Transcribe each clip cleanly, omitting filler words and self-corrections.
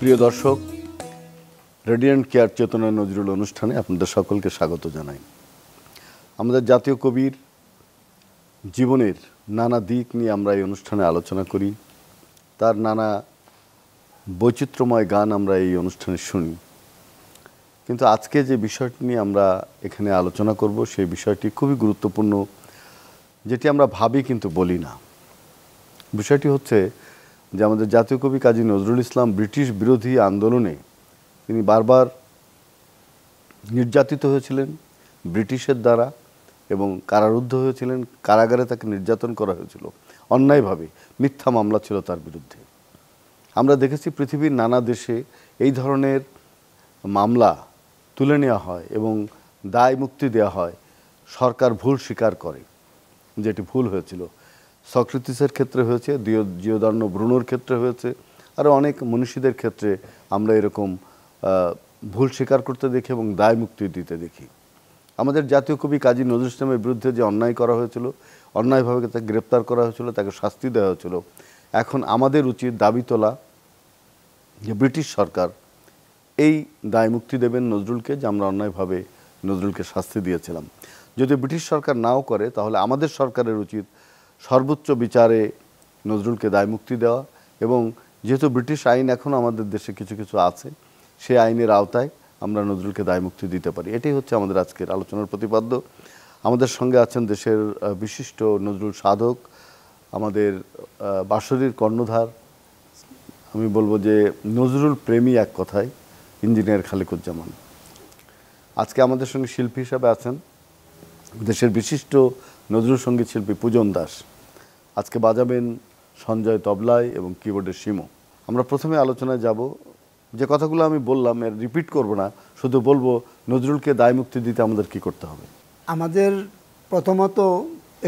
প্রিয় দর্শক, radiant care চেতনা নজরুল অনুষ্ঠানে আপনাদের সকলকে স্বাগত জানাই। আমাদের জাতীয় কবির জীবনের নানা দিক নিয়ে আমরা এই অনুষ্ঠানে আলোচনা করি, তার নানা বৈচিত্র্যময় গান আমরা এই অনুষ্ঠানে শুনি। কিন্তু আজকে যে বিষয়টি নিয়ে আমরা এখানে আলোচনা করব সেই বিষয়টি খুবই গুরুত্বপূর্ণ, যেটি আমরা ভাবি কিন্তু বলি না। বিষয়টি হচ্ছে যে আমাদের জাতীয় কবি কাজী নজরুল ইসলাম ব্রিটিশ বিরোধী আন্দোলনে তিনি বারবার নির্যাতিত হয়েছিলেন ব্রিটিশের দ্বারা এবং কারারুদ্ধ হয়েছিলেন। কারাগারে তাকে নির্যাতন করা হয়েছিল অন্যায়ভাবে, মিথ্যা মামলা ছিল তার বিরুদ্ধে। আমরা দেখেছি পৃথিবীর নানা দেশে এই ধরনের মামলা তুলে নেওয়া হয় এবং দায় মুক্তি দেওয়া হয়। সরকার ভুল স্বীকার করে যেটি ভুল হয়েছিল। সক্রেটিসের ক্ষেত্রে হয়েছে, জিওদার্নো ব্রুনোর ক্ষেত্রে হয়েছে, আরও অনেক মনীষীদের ক্ষেত্রে আমরা এরকম ভুল স্বীকার করতে দেখি এবং দায় মুক্তি দিতে দেখি। আমাদের জাতীয় কবি কাজী নজরুল ইসলামের বিরুদ্ধে যে অন্যায় করা হয়েছিল, অন্যায়ভাবে তাকে গ্রেপ্তার করা হয়েছিল, তাকে শাস্তি দেওয়া হয়েছিল। এখন আমাদের উচিত দাবি তোলা যে ব্রিটিশ সরকার এই দায় মুক্তি দেবেন নজরুলকে, যে আমরা অন্যায়ভাবে নজরুলকে শাস্তি দিয়েছিলাম। যদি ব্রিটিশ সরকার নাও করে তাহলে আমাদের সরকারের উচিত সর্বোচ্চ বিচারে নজরুলকে দায় মুক্তি দেওয়া, এবং যেহেতু ব্রিটিশ আইন এখনও আমাদের দেশে কিছু কিছু আছে, সেই আইনের আওতায় আমরা নজরুলকে দায় মুক্তি দিতে পারি। এটাই হচ্ছে আমাদের আজকের আলোচনার প্রতিপাদ্য। আমাদের সঙ্গে আছেন দেশের বিশিষ্ট নজরুল সাধক, আমাদের বাঁশরীর কর্ণধার, আমি বলবো যে নজরুল প্রেমী এক কথায়, ইঞ্জিনিয়ার খালেকুজ্জামান। আজকে আমাদের সঙ্গে শিল্পী হিসাবে আছেন দেশের বিশিষ্ট নজরুল সঙ্গীত শিল্পী পূজন দাস। আজকে বাজাবেন সঞ্জয় তবলায় এবং কিবোর্ডের শিমু। আমরা প্রথমে আলোচনায় যাব। যে কথাগুলো আমি বললাম এর রিপিট করব না, শুধু বলবো নজরুলকে দায় মুক্তি দিতে আমাদের কি করতে হবে। আমাদের প্রথমত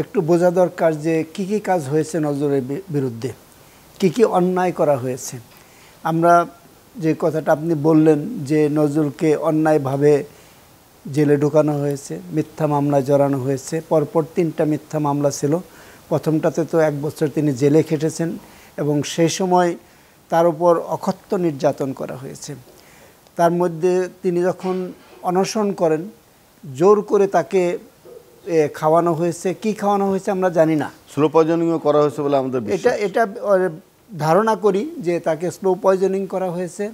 একটু বোঝা দরকার যে কি কি কাজ হয়েছে নজরুলের বিরুদ্ধে, কি কি অন্যায় করা হয়েছে। আমরা যে কথাটা আপনি বললেন যে নজরুলকে অন্যায়ভাবে জেলে ঢোকানো হয়েছে, মিথ্যা মামলায় জড়ানো হয়েছে। পরপর 3টা মিথ্যা মামলা ছিল। প্রথমটাতে তো 1 বছর তিনি জেলে খেটেছেন এবং সেই সময় তার উপর অকথ্য নির্যাতন করা হয়েছে। তার মধ্যে তিনি যখন অনশন করেন, জোর করে তাকে খাওয়ানো হয়েছে। কি খাওয়ানো হয়েছে আমরা জানি না। স্লো পয়জনিংও করা হয়েছে বলে আমাদের এটা ধারণা করি যে তাকে স্লো পয়জনিং করা হয়েছে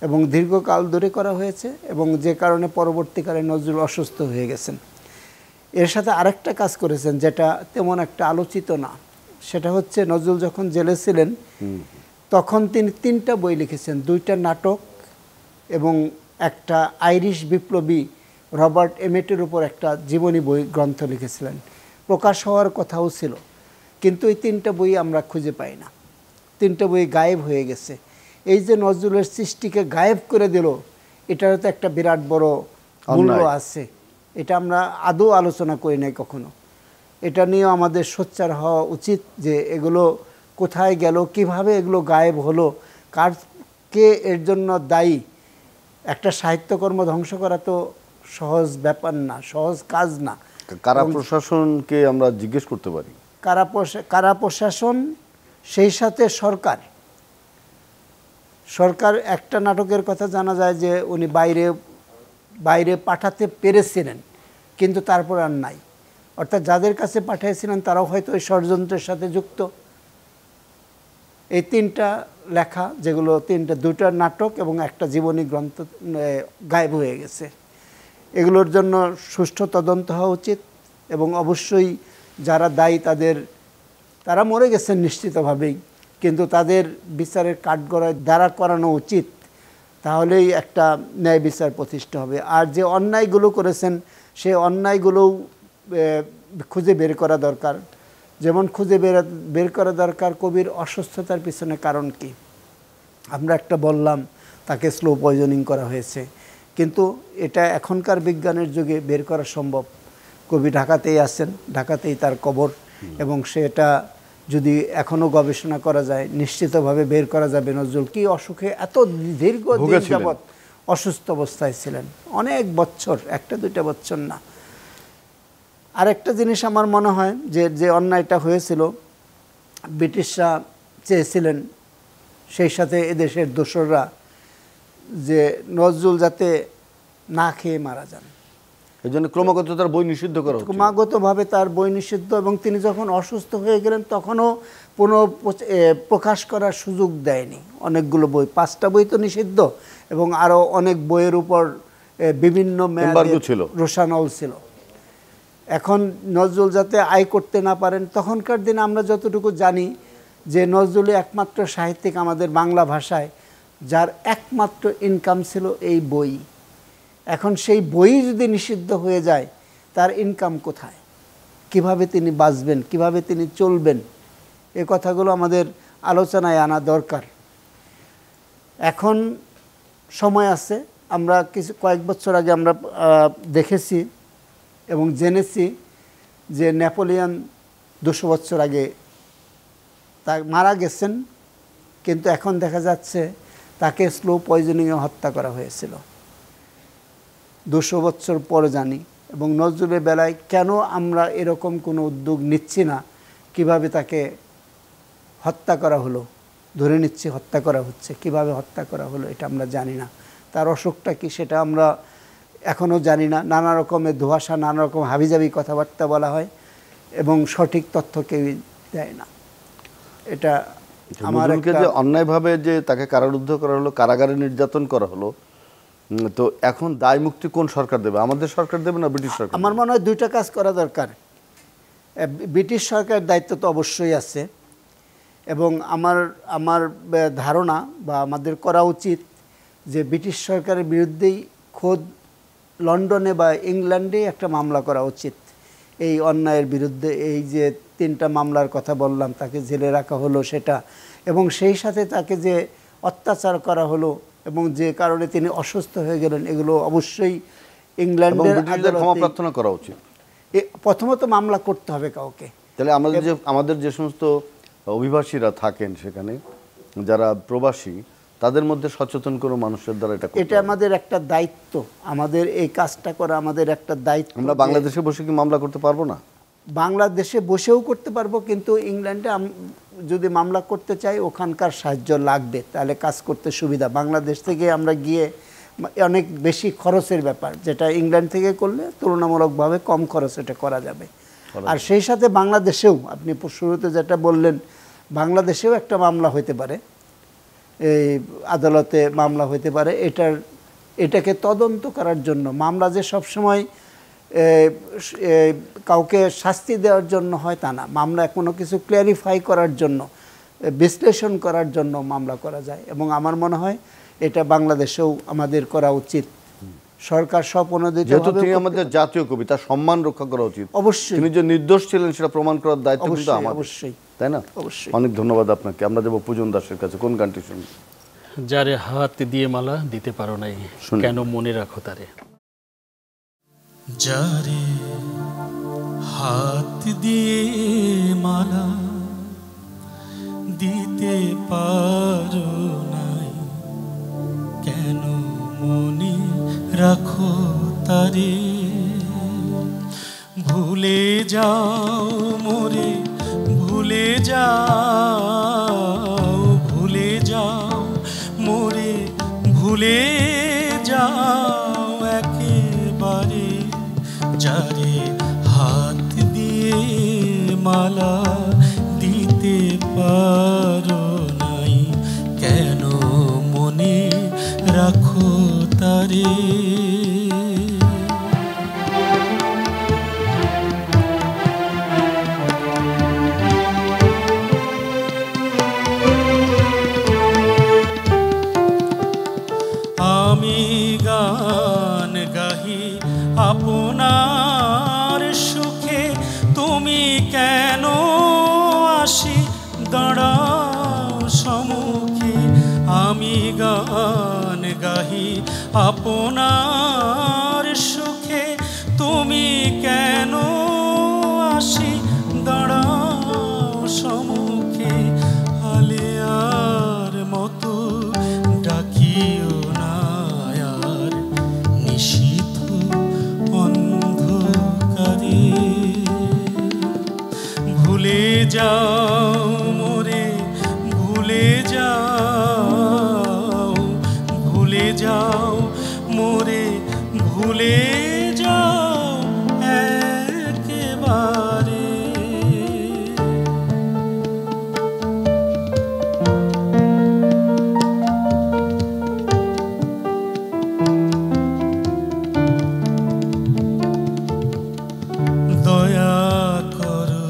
এবং দীর্ঘকাল ধরে করা হয়েছে, এবং যে কারণে পরবর্তীকালে নজরুল অসুস্থ হয়ে গেছেন। এর সাথে আরেকটা কাজ করেছেন যেটা তেমন একটা আলোচিত না, সেটা হচ্ছে নজরুল যখন জেলে ছিলেন তখন তিনি 3টা বই লিখেছেন, 2টা নাটক এবং একটা আইরিশ বিপ্লবী রবার্ট এমেটের উপর একটা জীবনী বই গ্রন্থ লিখেছিলেন। প্রকাশ হওয়ার কথাও ছিল, কিন্তু এই 3টা বই আমরা খুঁজে পাই না। 3টা বই গায়েব হয়ে গেছে। এই যে নজরুলের সৃষ্টিকে গায়েব করে দিল, এটারও তো একটা বিরাট বড় মূল্য আছে। এটা আমরা আদৌ আলোচনা করি নাই কখনো। এটা নিয়েও আমাদের সোচ্চার হওয়া উচিত যে এগুলো কোথায় গেল, কিভাবে এগুলো গায়েব হলো, কে এর জন্য দায়ী। একটা সাহিত্যকর্ম ধ্বংস করা তো সহজ ব্যাপার না, সহজ কাজ না। কারা প্রশাসনকে আমরা জিজ্ঞেস করতে পারি। কারা প্রশাসন, সেই সাথে সরকার একটা নাটকের কথা জানা যায় যে উনি বাইরে পাঠাতে পেরেছিলেন, কিন্তু তারপর আর নাই। অর্থাৎ যাদের কাছে পাঠিয়েছিলেন তারাও হয়তো ওই ষড়যন্ত্রের সাথে যুক্ত। এই 3টা লেখা, যেগুলো 2টা নাটক এবং একটা জীবনী গ্রন্থ গায়েব হয়ে গেছে। এগুলোর জন্য সুষ্ঠু তদন্ত হওয়া উচিত এবং অবশ্যই যারা দায়ী তারা মরে গেছেন নিশ্চিতভাবেই, কিন্তু তাদের বিচারের কাঠগড়ায় দাঁড়া করানো উচিত। তাহলেই একটা ন্যায় বিচার প্রতিষ্ঠা হবে। আর যে অন্যায়গুলো করেছেন সেই অন্যায়গুলোও খুঁজে বের করা দরকার। যেমন খুঁজে বের করা দরকার কবির অসুস্থতার পিছনে কারণ কি। আমরা একটা বললাম তাকে স্লো পয়জনিং করা হয়েছে, কিন্তু এটা এখনকার বিজ্ঞানের যুগে বের করা সম্ভব। কবি ঢাকাতেই আছেন, ঢাকাতেই তার কবর, এবং সেটা যদি এখনও গবেষণা করা যায় নিশ্চিতভাবে বের করা যাবে নজরুল কি অসুখে এত দীর্ঘদিন যাবৎ অসুস্থ অবস্থায় ছিলেন। অনেক বছর, 1-2টা বছর না। আরেকটা জিনিস আমার মনে হয় যে অন্যায়টা হয়েছিল, ব্রিটিশরা চেয়েছিলেন সেই সাথে এদেশের দোসররা যে নজরুল যাতে না খেয়ে মারা যান। এই জন্য ক্রমাগত তার বই নিষিদ্ধ করা হচ্ছে। ক্রমাগতভাবে তার বই নিষিদ্ধ, এবং তিনি যখন অসুস্থ হয়ে গেলেন তখনও প্রকাশ করার সুযোগ দেয়নি। অনেকগুলো বই, 5টা বই তো নিষিদ্ধ, এবং আরও অনেক বইয়ের উপর বিভিন্ন রোশানল ছিল। এখন নজরুল যাতে আয় করতে না পারেন, তখনকার দিনে আমরা যতটুকু জানি যে নজরুল একমাত্র সাহিত্যিক আমাদের বাংলা ভাষায় যার একমাত্র ইনকাম ছিল এই বই। এখন সেই বই যদি নিষিদ্ধ হয়ে যায়, তার ইনকাম কোথায়, কিভাবে তিনি বাঁচবেন, কিভাবে তিনি চলবেন, এ কথাগুলো আমাদের আলোচনায় আনা দরকার। এখন সময় আছে। আমরা কয়েক বছর আগে আমরা দেখেছি এবং জেনেছি যে নেপোলিয়ন 200 বছর আগে তা মারা গেছেন, কিন্তু এখন দেখা যাচ্ছে তাকে স্লো পয়জনিংয়ে হত্যা করা হয়েছিল। 200 বছর পরে জানি। এবং নজরুলের বেলায় কেন আমরা এরকম কোনো উদ্যোগ নিচ্ছি না, কিভাবে তাকে হত্যা করা হলো, ধরে নিচ্ছি হত্যা করা হচ্ছে, কিভাবে হত্যা করা হলো এটা আমরা জানি না। তার অসুখটা কি সেটা আমরা এখনও জানি না। নানা রকমের ধোঁয়াশা, নানা রকম হাবিজাবি কথাবার্তা বলা হয় এবং সঠিক তথ্য কেউই দেয় না। এটা আমার যে অন্যায়ভাবে যে তাকে কারারুদ্ধ করা হলো, কারাগারে নির্যাতন করা হলো, তো এখন দায় মুক্তি কোন সরকার দেবে? আমাদের সরকার দেবে না ব্রিটিশ সরকার? আমার মনে হয় দুইটা কাজ করা দরকার। ব্রিটিশ সরকারের দায়িত্ব তো অবশ্যই আছে, এবং আমার ধারণা বা আমাদের করা উচিত যে ব্রিটিশ সরকারের বিরুদ্ধেই খোদ লন্ডনে বা ইংল্যান্ডে একটা মামলা করা উচিত এই অন্যায়ের বিরুদ্ধে। এই যে 3টা মামলার কথা বললাম, তাকে জেলে রাখা হলো সেটা, এবং সেই সাথে তাকে যে অত্যাচার করা হলো এবং যে কারণে তিনি অসুস্থ হয়ে গেলেন, এগুলো অবশ্যই ইংল্যান্ডের আদালতে ক্ষমা প্রার্থনা করা উচিত। প্রথমত মামলা করতে হবে কাউকে। তাহলে আমাদের যে সমস্ত অভিবাসীরা থাকেন সেখানে, যারা প্রবাসী, তাদের মধ্যে সচেতন কোনো মানুষের দ্বারা এটা আমাদের একটা দায়িত্ব। আমাদের এই কাজটা করা আমাদের একটা দায়িত্ব। আমরা বাংলাদেশে বসে কি মামলা করতে পারবো না? বাংলাদেশে বসেও করতে পারবো, কিন্তু ইংল্যান্ডে যদি মামলা করতে চাই ওখানকার সাহায্য লাগবে, তাহলে কাজ করতে সুবিধা। বাংলাদেশ থেকে আমরা গিয়ে অনেক বেশি খরচের ব্যাপার, যেটা ইংল্যান্ড থেকে করলে তুলনামূলকভাবে কম খরচ এটা করা যাবে। আর সেই সাথে বাংলাদেশেও আপনি শুরুতে যেটা বললেন, বাংলাদেশেও একটা মামলা হতে পারে, এই আদালতে মামলা হতে পারে এটাকে তদন্ত করার জন্য। মামলা যে সবসময় কাউকে শাস্তি দেওয়ার জন্য হয় তা না, মামলা কোনো কিছু ক্ল্যারিফাই করার জন্য, বিশ্লেষণ করার জন্য মামলা করা যায়। এবং আমার মনে হয় এটা বাংলাদেশেও আমাদের করা উচিত। সরকার স্বপ্রণোদিত, যেহেতু তিনি আমাদের জাতীয় কবি, তার সম্মান রক্ষা করা উচিত। অবশ্যই তিনি যে নির্দোষ ছিলেন সেটা প্রমাণ করার দায়িত্ব কিন্তু আমাদের, অবশ্যই, তাই না? অবশ্যই। অনেক ধন্যবাদ আপনাকে। আমরা যাব পূজন দাসের কাছে। কোন গানটি শুনি? যারে হাত দিয়ে মালা দিতে পারো নাই, কেন মনে রাখো তারে। যারে হাত দিয়ে মালা দিতে পারো নাই, কেন মনে রাখো তারে। ভুলে যাও মোরে, ভুলে যাও, ভুলে যাও মোরে, ভুলে যাও একেবারে। যারে হাত দিয়ে মালা দিতে পারো নাই, কেন মনে রাখো তারে। আমি গান গাহি আপনার সুখে, তুমি কেন আসি দাঁড়াও সম্মুখে। আমি গান গাহি আপনার সুখে, তুমি কেন আসি দাঁড়াও সম্মুখে। আলেয়ার মতো ডাকিও না আর নিশীথ অন্ধকারে। ভুলে যাও মোরে, ভুলে যাও, ভুলে যাও মোরে ভুলে যাও একেবারে। দয়া করো,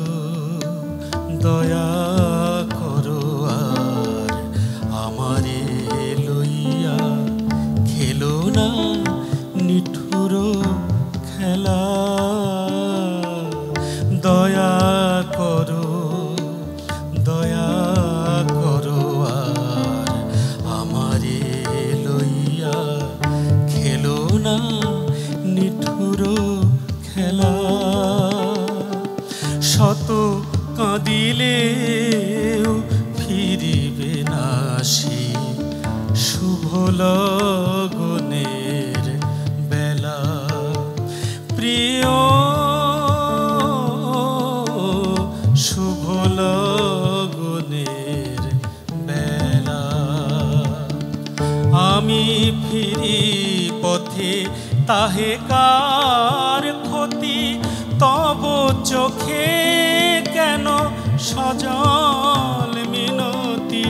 দয়া করো আর আমারে লইয়া খেলো না নিঠুর খেলা। দয়া করো, দয়া করো আর আমারে লইয়া খেলো না নিঠুর খেলা। শত কাঁদিলেও ফিরিবে না সে শুভ লগনের বেলা। প্রিয় শুভ লগনের বেলা। আমি ফিরি পথে তাহে কার ক্ষতি, তব চোখে কেন সজল মিনতি।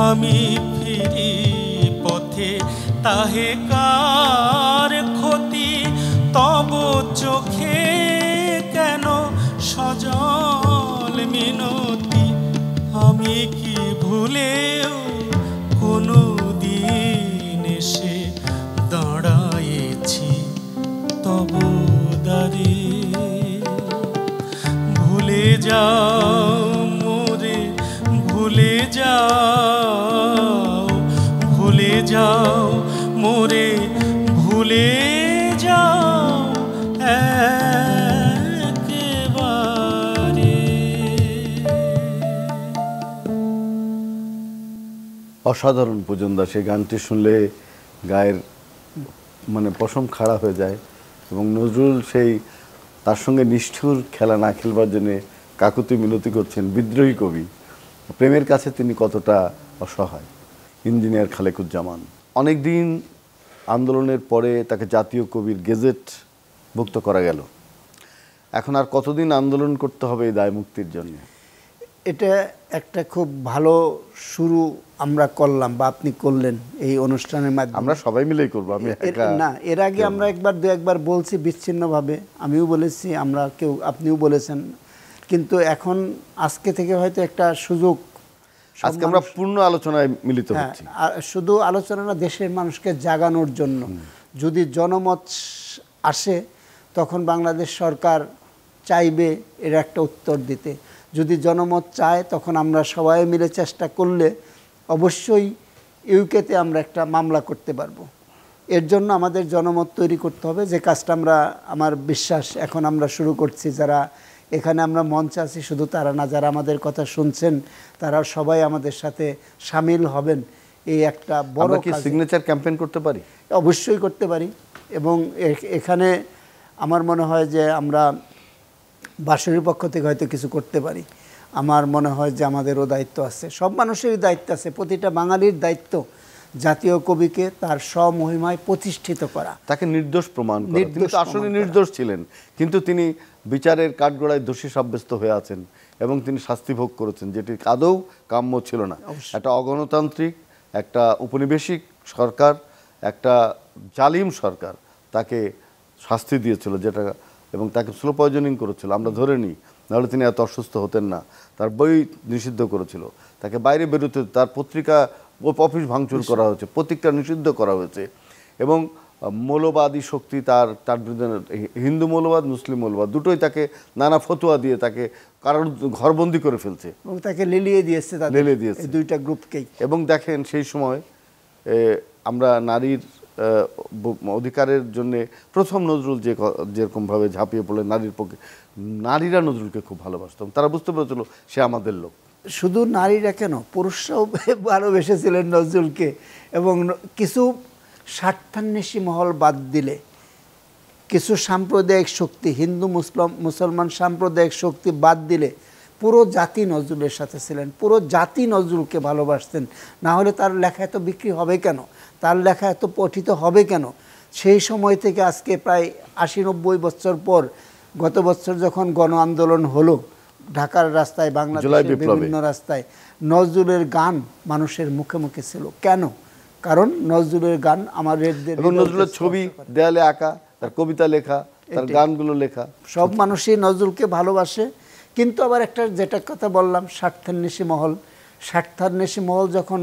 আমি ফিরি পথে তাহে কার ক্ষতি, তব চোখে কেন সজল মিনতি। আমি কি ভুলেও কোনো দিন এসে দাঁড়ায়েছি তব দ্বারে। ভুলে যাও মোরে, ভুলে যাও, ভুলে যাও মোরে, ভুলে যাও একেবারে। অসাধারণ পূজন দাস। এই গানটি শুনলে গায়ের মানে পশম খাড়া হয়ে যায়। এবং নজরুল সেই তার সঙ্গে নিষ্ঠুর খেলা না খেলবার জন্যে কাকুতি মিনতি করছেন। বিদ্রোহী কবি, প্রেমের কাছে তিনি কতটা অসহায়। ইঞ্জিনিয়ার খালেকুজ্জামান অনেক দিন আন্দোলনের পরে তাকে জাতীয় কবির গেজেট ভুক্ত করা গেল। এখন আর কতদিন আন্দোলন করতে হবে এই দায় মুক্তির জন্য? এটা একটা খুব ভালো শুরু আমরা করলাম বা আপনি করলেন এই অনুষ্ঠানের মাধ্যমে। আমরা সবাই মিলেই করবো, আমি না, এর আগে আমরা একবার বলছি বিচ্ছিন্নভাবে, আমিও বলেছি, আমরা কেউ, আপনিও বলেছেন। কিন্তু এখন আজকে থেকে হয়তো একটা সুযোগ, আজকে আমরা পূর্ণ আলোচনায় মিলিত হচ্ছি। শুধু আলোচনা না, দেশের মানুষকে জাগানোর জন্য। যদি জনমত আসে তখন বাংলাদেশ সরকার চাইবে এর একটা উত্তর দিতে। যদি জনমত চায় তখন আমরা সবাই মিলে চেষ্টা করলে অবশ্যই ইউকেতে আমরা একটা মামলা করতে পারবো। এর জন্য আমাদের জনমত তৈরি করতে হবে, যে কাজটা আমার বিশ্বাস এখন আমরা শুরু করছি। যারা এখানে আমরা মঞ্চে আছি শুধু তারা না, যারা আমাদের কথা শুনছেন তারা সবাই আমাদের সাথে সামিল হবেন। এই একটা বড় সিগনেচার ক্যাম্পেইন করতে পারি, অবশ্যই করতে পারি। এবং এখানে আমার মনে হয় যে আমরা বাঁশরীর পক্ষ থেকে হয়তো কিছু করতে পারি। আমার মনে হয় যে আমাদেরও দায়িত্ব আছে, সব মানুষেরই দায়িত্ব আছে, প্রতিটা বাঙালির দায়িত্ব জাতীয় কবিকে তার স্বমহিমায় প্রতিষ্ঠিত করা, তাকে নির্দোষ প্রমাণ করা। তিনি তো আসলে নির্দোষ ছিলেন, কিন্তু তিনি বিচারের কাঠগড়ায় দোষী সাব্যস্ত হয়ে আছেন এবং তিনি শাস্তি ভোগ করেছেন, যেটি আদৌ কাম্য ছিল না। একটা অগণতান্ত্রিক, একটা উপনিবেশিক সরকার, একটা জালিম সরকার তাকে শাস্তি দিয়েছিল, যেটা এবং তাকে স্লো পয়জনিং করেছিল। আমরা ধরে নিই, নাহলে তিনি এত অসুস্থ হতেন না। তার বই নিষিদ্ধ করেছিল, তাকে বাইরে বেরোতে, তার পত্রিকা অফিস ভাঙচুর করা হয়েছে, পত্রিকা নিষিদ্ধ করা হয়েছে। এবং মৌলবাদী শক্তি তার বিরুদ্ধে, হিন্দু মৌলবাদ, মুসলিম মৌলবাদ দুটোই তাকে নানা ফতোয়া দিয়ে তাকে কারণ ঘরবন্দি করে ফেলছে এবং তাকে লেলিয়ে দিয়েছে, এই দুইটা গ্রুপকেই। এবং দেখেন সেই সময় আমরা নারীর অধিকারের জন্য প্রথম নজরুল যেরকমভাবে ঝাঁপিয়ে পড়লেন নারীর পক্ষে, নারীরা নজরুলকে খুব ভালোবাসতাম, তারা বুঝতে পেরেছিল সে আমাদের লোক। শুধু নারীরা কেন, পুরুষরাও ভালোবেসেছিলেন নজরুলকে। এবং কিছু স্বার্থান্বেষী মহল বাদ দিলে, কিছু সাম্প্রদায়িক শক্তি, হিন্দু মুসলমান সাম্প্রদায়িক শক্তি বাদ দিলে পুরো জাতি নজরুলের সাথে ছিলেন, পুরো জাতি নজরুলকে ভালোবাসতেন। না হলে তার লেখা এত বিক্রি হবে কেন, তার লেখা এত পঠিত হবে কেন? সেই সময় থেকে আজকে প্রায় 80-90 বছর পর গত বছর যখন গণ আন্দোলন হলো ঢাকার রাস্তায়, বাংলাদেশের বিভিন্ন রাস্তায়, নজরুলের গান মানুষের মুখে মুখে ছিল। কেন? কারণ নজরুলের গান আমাদের, নজরুলের ছবি দেয়ালে আঁকা, তার কবিতা লেখা, তার গানগুলো লেখা, সব মানুষই নজরুলকে ভালোবাসে। কিন্তু আবার একটা যেটা কথা বললাম, স্বার্থান্বেষী মহল যখন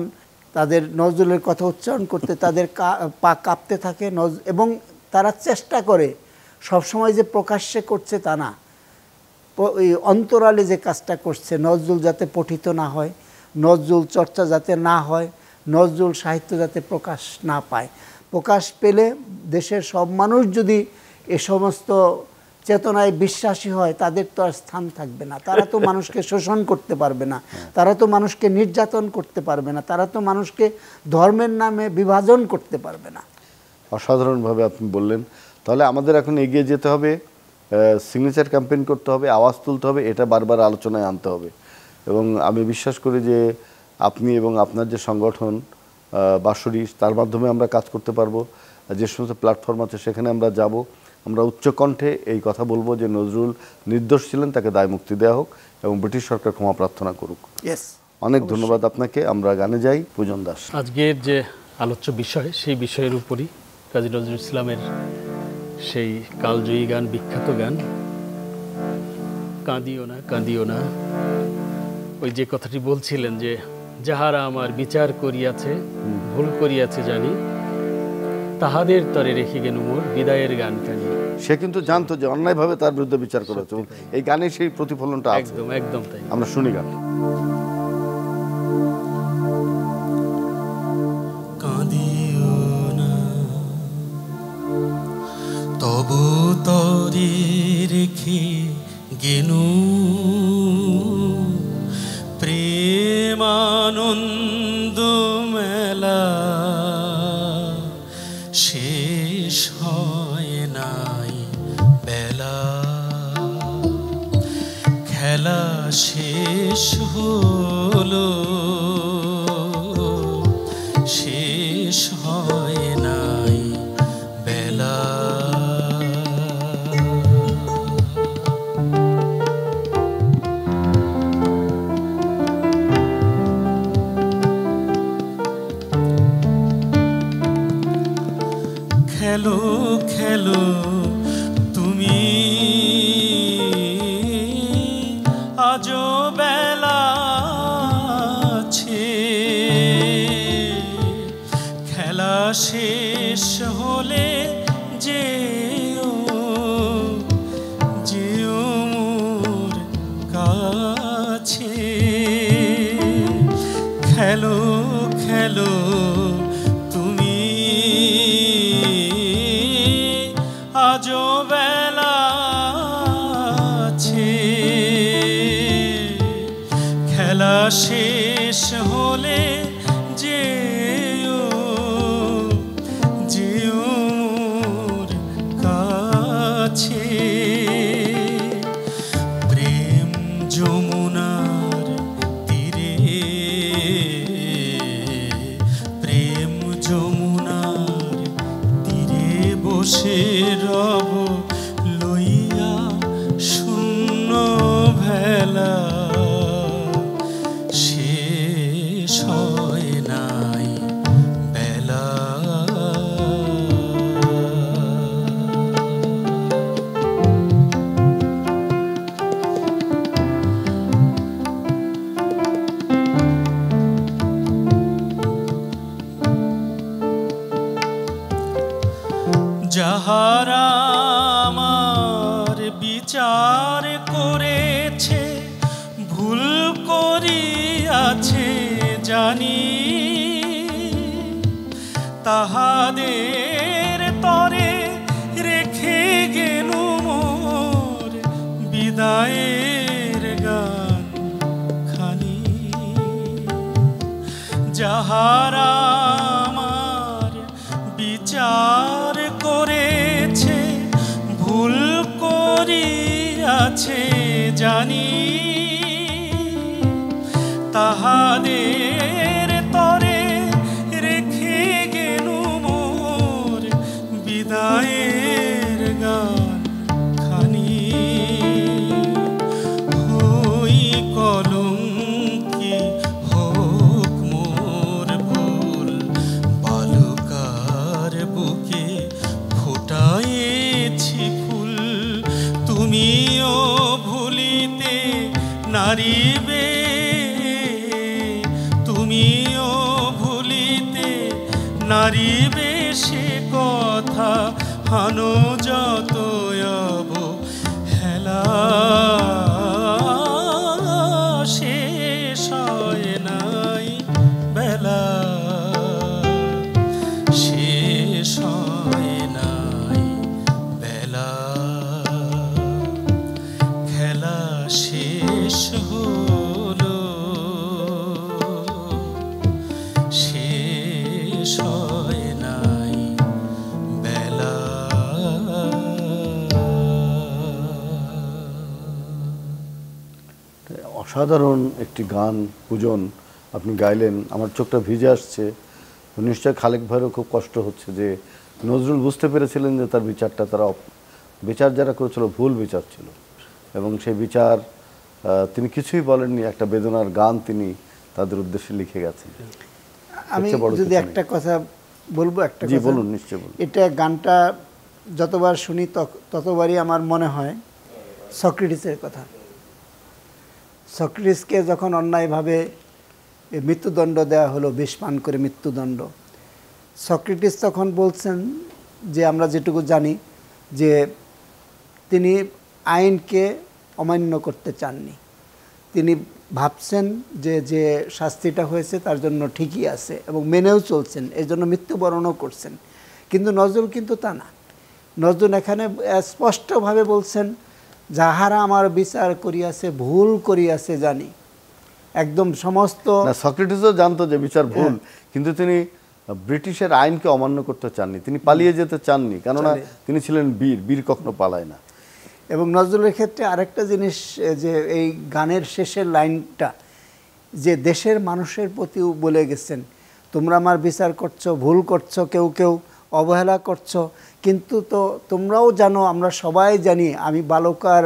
তাদের নজরুলের কথা উচ্চারণ করতে তাদের পা কাঁপতে থাকে, এবং তারা চেষ্টা করে সবসময় যে প্রকাশ্যে করছে তা না, ওই অন্তরালে যে কাজটা করছে, নজরুল যাতে পঠিত না হয়, নজরুল চর্চা যাতে না হয়, নজরুল সাহিত্য যাতে প্রকাশ না পায়। প্রকাশ পেলে দেশের সব মানুষ যদি এ সমস্ত চেতনায় বিশ্বাসী হয়, তাদের তো আর স্থান থাকবে না। তারা তো মানুষকে শোষণ করতে পারবে না, তারা তো মানুষকে নির্যাতন করতে পারবে না, তারা তো মানুষকে ধর্মের নামে বিভাজন করতে পারবে না। অসাধারণভাবে আপনি বললেন। তাহলে আমাদের এখন এগিয়ে যেতে হবে, সিগনেচার ক্যাম্পেইন করতে হবে, আওয়াজ তুলতে হবে, এটা বারবার আলোচনায় আনতে হবে। এবং আমি বিশ্বাস করি যে আপনি এবং আপনার যে সংগঠন বাঁশরী, তার মাধ্যমে আমরা কাজ করতে পারবো। যে সমস্ত প্ল্যাটফর্ম আছে সেখানে আমরা যাব, আমরা উচ্চকণ্ঠে এই কথা বলবো যে নজরুল নির্দোষ ছিলেন, তাকে দায় মুক্তি দেওয়া হোক এবং ব্রিটিশ সরকার ক্ষমা প্রার্থনা করুক। অনেক ধন্যবাদ আপনাকে। আমরা গানে যাই। পূজন দাস, আজকের যে আলোচ্য বিষয়, সেই বিষয়ের উপরই কাজী নজরুল ইসলামের সেই কালজয়ী গান, বিখ্যাত গান কাঁদিও না কাঁদিও না, ওই যে কথাটি বলছিলেন যে যাহারা আমার বিচার করিয়াছে, ভুল করিয়াছে জানি, তাহাদের তরে রেখে গেল মোর বিদায়ের গান কানি। সে কিন্তু জানতো যে অন্যায়ভাবে তার বিরুদ্ধে বিচার করা হচ্ছে, এই গানে সেই প্রতিফলনটা আছে। একদম একদম তাই। আমরা শুনি গান। কাঁদিও না তবু তরে রেখে গেনু প্রেমানন্দ মেলা, শেষ হয় নাই বেলা, খেলা শেষ হলো, শেষ হয় নাই বেলা। খেলো খেলো তুমি আজও বেলা আছে, খেলা শেষ হলে যেও যেও মোর কাছে। খেলো খেলো তুমি আজও বেলা আছে, খেলা শেষ হলে যেও যেও মোর কাছে। প্রেম যমুনার তীরে, প্রেম যমুনার তীরে বসে রব লইয়া শূন্য ভেলা, শেষ হয় নাই বেলা। যাহারা আমার বিচার করেছে, ভুল করিয়াছে জানি, তাহাদের তরে রেখে গেলু মোর বিদায়ের গান খানি। যাহারা আমার বিচার করেছে, ভুল করিয়াছে জানি, তাহাদের তরে রেখে গেলু মোর বিদায়ের গান খানি হই কলঙ্কি হোক মোর ভুল বালুকার বুকে ফোটায়েছি ফুল তুমিও ভুলিতে নারিবে তুমিও ভুলিতে নারিবে সে কথা হানো যত হেলা শেষ হয় নাই বেলা শেষ হয় নাই বেলা খেলা শেষ হলো শেষ হয় নাই বেলা অসাধারণ একটি গান পূজন আপনি গাইলেন, আমার চোখটা ভিজে আসছে। নিশ্চয় খালেক ভাইয়েরও খুব কষ্ট হচ্ছে যে নজরুল বুঝতে পেরেছিলেন যে তার বিচারটা বিচার যারা করেছিল ভুল বিচার ছিল এবং সেই বিচার তিনি কিছুই বলেননি, একটা বেদনার গান তিনি তাদের উদ্দেশ্যে লিখে গেছেন। আমি যদি একটা কথা বলবো, একটা জি কথা বলুন, নিশ্চয় বলুন। এটা গানটা যতবার শুনি ততবারই আমার মনে হয় সক্রেটিসের কথা। সক্রেটিসকে যখন অন্যায়ভাবে মৃত্যুদণ্ড দেওয়া হলো, বিষ পান করে মৃত্যুদণ্ড, সক্রেটিস তখন বলছেন যে আমরা যেটুকু জানি যে তিনি আইনকে অমান্য করতে চাননি, তিনি ভাবছেন যে যে শাস্তিটা হয়েছে তার জন্য ঠিকই আছে এবং মেনেও চলছেন, এই জন্য মৃত্যুবরণও করছেন। কিন্তু নজরুল কিন্তু তা না। নজরুল এখানে স্পষ্টভাবে বলছেন, যাহারা আমার বিচার করিয়াছে ভুল করিয়াছে জানি। একদম সমস্ত সক্রেটিসও জানতো যে বিচার ভুল, কিন্তু তিনি ব্রিটিশের আইনকে অমান্য করতে চাননি, তিনি পালিয়ে যেতে চাননি, কেননা তিনি ছিলেন বীর, বীর কখনো পালায় না। এবং নজরুলের ক্ষেত্রে আরেকটা জিনিস, যে এই গানের শেষের লাইনটা যে দেশের মানুষের প্রতিও বলে গেছেন, তোমরা আমার বিচার করছো, ভুল করছো, কেউ কেউ অবহেলা করছো, কিন্তু তো তোমরাও জানো, আমরা সবাই জানি আমি বালুকার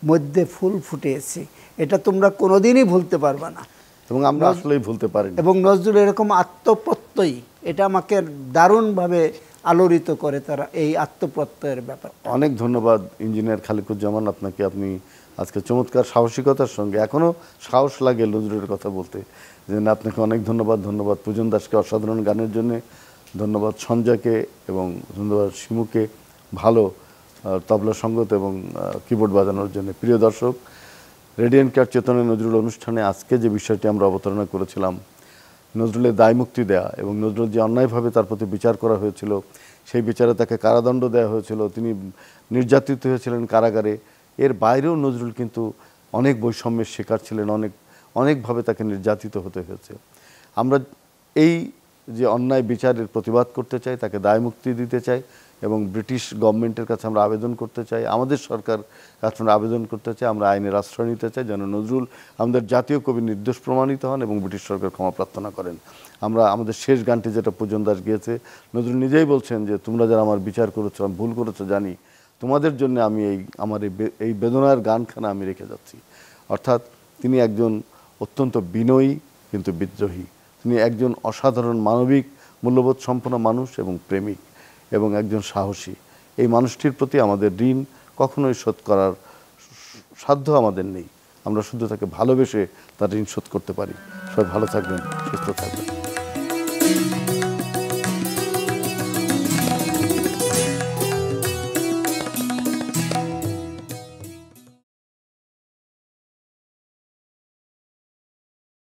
মধ্যে ফুল ফুটিয়েছি, এটা তোমরা কোনোদিনই ভুলতে পারবে না। এবং আমরা আসলেই ভুলতে পারি। এবং নজরুল এরকম আত্মপ্রত্যয়ী, এটা আমাকে দারুণভাবে আলোড়িত করে তারা এই আত্মপ্রত্যয়ের ব্যাপার। অনেক ধন্যবাদ ইঞ্জিনিয়ার খালিকুজ্জামান আপনাকে, আপনি আজকে চমৎকার সাহসিকতার সঙ্গে, এখনও সাহস লাগে নজরুলের কথা বলতে, যে আপনাকে অনেক ধন্যবাদ। ধন্যবাদ পূজন দাসকে অসাধারণ গানের জন্য, ধন্যবাদ সঞ্জয়কে এবং ধন্যবাদ শিমুকে ভালো তবলা সঙ্গত এবং কিবোর্ড বাজানোর জন্য। প্রিয় দর্শক, রেডিয়েন্ট কেয়ার চেতনা নজরুল অনুষ্ঠানে আজকে যে বিষয়টি আমরা অবতারণা করেছিলাম, নজরুলের দায়মুক্তি দেয়া এবং নজরুল যে অন্যায়ভাবে তার প্রতি বিচার করা হয়েছিল, সেই বিচারে তাকে কারাদণ্ড দেওয়া হয়েছিল, তিনি নির্যাতিত হয়েছিলেন কারাগারে, এর বাইরেও নজরুল কিন্তু অনেক বৈষম্যের শিকার ছিলেন, অনেকভাবে তাকে নির্যাতিত হতে হয়েছে। আমরা এই যে অন্যায় বিচারের প্রতিবাদ করতে চাই, তাকে দায়মুক্তি দিতে চাই এবং ব্রিটিশ গভর্নমেন্টের কাছে আমরা আবেদন করতে চাই, আমাদের সরকার কাছে আমরা আবেদন করতে চাই, আমরা আইনের আশ্রয় নিতে চাই যেন নজরুল আমাদের জাতীয় কবি নির্দোষ প্রমাণিত হন এবং ব্রিটিশ সরকার ক্ষমা প্রার্থনা করেন। আমরা আমাদের শেষ গানটি যেটা পূজন দাস গিয়েছে, নজরুল নিজেই বলছেন যে তোমরা যারা আমার বিচার করেছো, আমি ভুল করেছো জানি, তোমাদের জন্য আমি আমার এই বেদনার গানখানা আমি রেখে যাচ্ছি। অর্থাৎ তিনি একজন অত্যন্ত বিনয়ী কিন্তু বিদ্রোহী, তিনি একজন অসাধারণ মানবিক মূল্যবোধ সম্পন্ন মানুষ এবং প্রেমিক এবং একজন সাহসী। এই মানুষটির প্রতি আমাদের ঋণ কখনোই শোধ করার সাধ্য আমাদের নেই, আমরা শুধু তাকে ভালোবেসে তার ঋণ শোধ করতে পারি। সবাই ভালো থাকবেন, সুস্থ থাকবেন।